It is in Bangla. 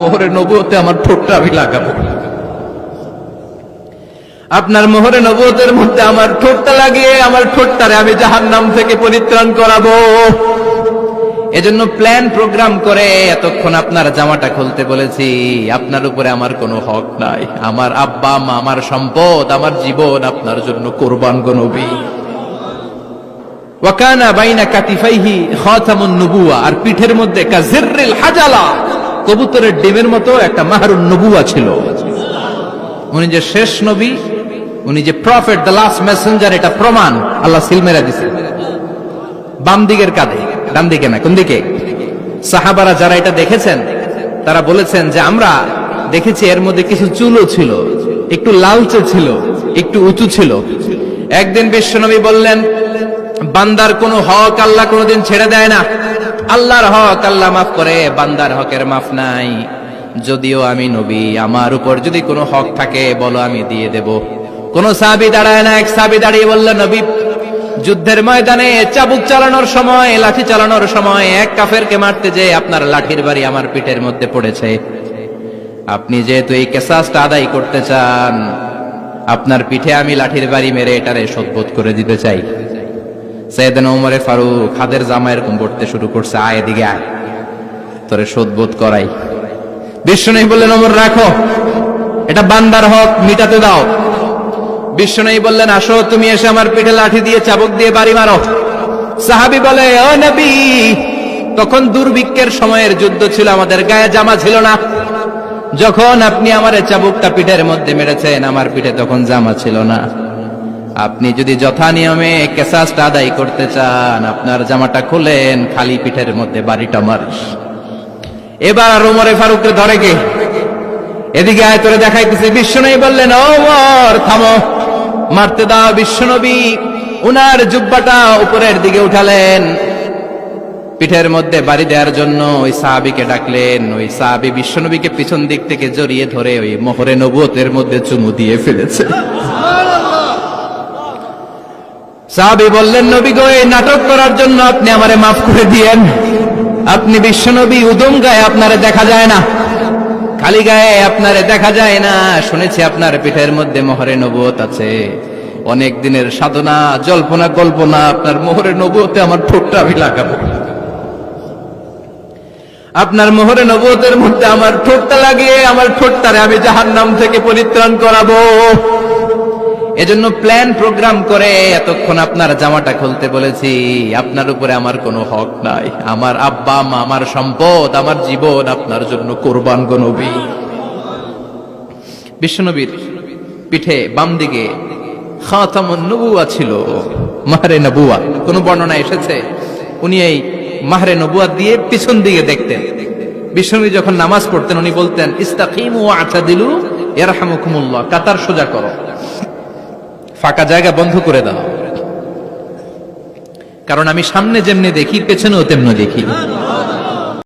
মোহরে নবুয়তে আমার ঠোঁটটা আমি লাগাবো, আপনার মোহরে নবুয়তের মধ্যে আমার ঠোঁটটা লাগিয়ে আমার ঠোঁটটারে আমি জাহান্নাম থেকে পরিত্রাণ করাবো। এজন্য প্ল্যান প্রোগ্রাম করে এতক্ষণ আপনার জামাটা খুলতে বলেছি। আপনার উপরে আমার কোনো হক নাই। আমার আব্বা মা, আমার সম্পদ, আমার জীবন আপনার জন্য কোরবান গো নবী। ওয়াকানা বাইনা কাতিফাইহি খাতামুন নবুওয়া, আর পিঠের মধ্যে কাজিররিল হাজালা, কবুতরের ডিমের মতো একটা মাহরুন নবুওয়া ছিল। উনি যে শেষ নবী, উনি যে প্রফেট, দ্য লাস্ট মেসেঞ্জার, এটা প্রমাণ আল্লাহ সিল মেরা দিছে বাম দিকের কাঁধে, ডান দিকে না। কোন দিকে? সাহাবারা যারা এটা দেখেছেন তারা বলেছেন যে আমরা দেখেছি এর মধ্যে কিছু চুলও ছিল, একটু লালচে ছিল, একটু উঁচু ছিল। একদিন বিশ্বনবী বললেন, বান্দার কোনো হক আল্লাহ কোনোদিন ছেড়ে দেয় না। আল্লাহর হক আল্লাহ মাফ করে, বান্দার হকের মাফ নাই। যদিও আমি নবী, আমার উপর যদি কোনো হক থাকে বলো, আমি দিয়ে দেব। কোন সাহাবী দাঁড়ায় না। এক সাহাবী দাঁড়িয়ে বলল, নবী, যুদ্ধের ময়দানে চাবুক চালানোর সময়, লাঠি চালানোর সময় এক কাফেরকে মারতে যে আপনার লাঠির বাড়ি আমার পিঠের মধ্যে পড়েছে। আপনি যেহেতু এই কিসাসটা আদায় করতে চান, আপনার পিঠে আমি লাঠির বাড়ি মেরে এটারে শোধবোধ করে দিতে চাই। সাইয়েদনা ওমরে ফারুক হাতের জামা এরকম পড়তে শুরু করছে, আয় এদিকে আয়, তোরে শোধবোধ করাই। বিশ্বনবী বললেন, ওমর রাখো, এটা বান্দার হক, মিটাতে দাও। বিশ্বনবী বললেন, আসো, তুমি এসে আমার পিঠে লাঠি দিয়ে চাবুক দিয়ে বাড়ি মারো। সাহাবী বলে, ও নবী, তখন দুর্ভিক্ষের সময়ের যুদ্ধ ছিল, আমাদের গায়ে জামা ছিল না। যখন আপনি আমার চাবুকটা পিঠের মধ্যে মেরেছেন, আমার পিঠে তখন জামা ছিল না। আপনি যদি যথা নিয়মে কিসাসটা আদায় করতে চান, আপনার জামাটা খুলেন, খালি পিঠের মধ্যে বাড়িটা মারিস। এবার আর ওমরে ফারুককে ধরে কে? এদিকে আয়, তোরে দেখাইতেছে। বিশ্বনবী বললেন, ওমর থামো, মারতে দাও। বিশ্বনবী উনার জুব্বাটা উপরের দিকে উঠালেন, পিঠের মধ্যে বাড়ি দেওয়ার জন্য ওই সাহাবীকে ডাকলেন। ওই সাহাবী বিশ্বনবীকে পিছন দিক থেকে জড়িয়ে ধরে ওই মোহরে নবুয়তের মধ্যে চুমু দিয়ে ফেলেছে। সাহাবী বললেন, নবী গো, এই নাটক করার জন্য আপনি আমারে মাফ করে দিয়েন। আপনি বিশ্বনবী, উদম গায়ে আপনারে দেখা যায় না, খালি গায়ে আপনারে দেখা যায় না। শুনেছি আপনার পিঠের মধ্যে মোহরে নবুয়ত আছে। অনেক দিনের সাধনা, জল্পনা কল্পনা, আপনার মোহরে নবুয়তে আমার ঠোঁটটা আমি লাগাবো। আপনার মোহরে নবুয়তের মধ্যে আমার ঠোঁটটা লাগিয়ে আমার ঠোঁটটারে আমি জাহান্নাম থেকে পরিত্রাণ করাবো। এজন্য প্ল্যান প্রোগ্রাম করে এতক্ষণ আপনার জামাটা খুলতে বলেছি। আপনার উপরে আমার কোনো হক নাই। আমার আব্বা মা, আমার সম্পদ, আমার জীবন আপনার জন্য কোরবান গো নবী। বিশ্বনবীর পিঠে বাম দিকে খাতামুন নবুওয়া ছিল, মাহরে নবুওয়া। কোন বর্ণনা এসেছে উনি এই মাহরে নবুওয়া দিয়ে পিছন দিকে দেখতেন। বিশ্বনবী যখন নামাজ পড়তেন উনি বলতেন, ইস্তাকিমু ওয়া'তাদিলু ইয়ারহামুকুমুল্লাহ, কাতার সোজা করো, ফাঁকা জায়গা বন্ধ করে দাও, কারণ আমি সামনে যেমনি দেখি পেছনেও তেমনি দেখি।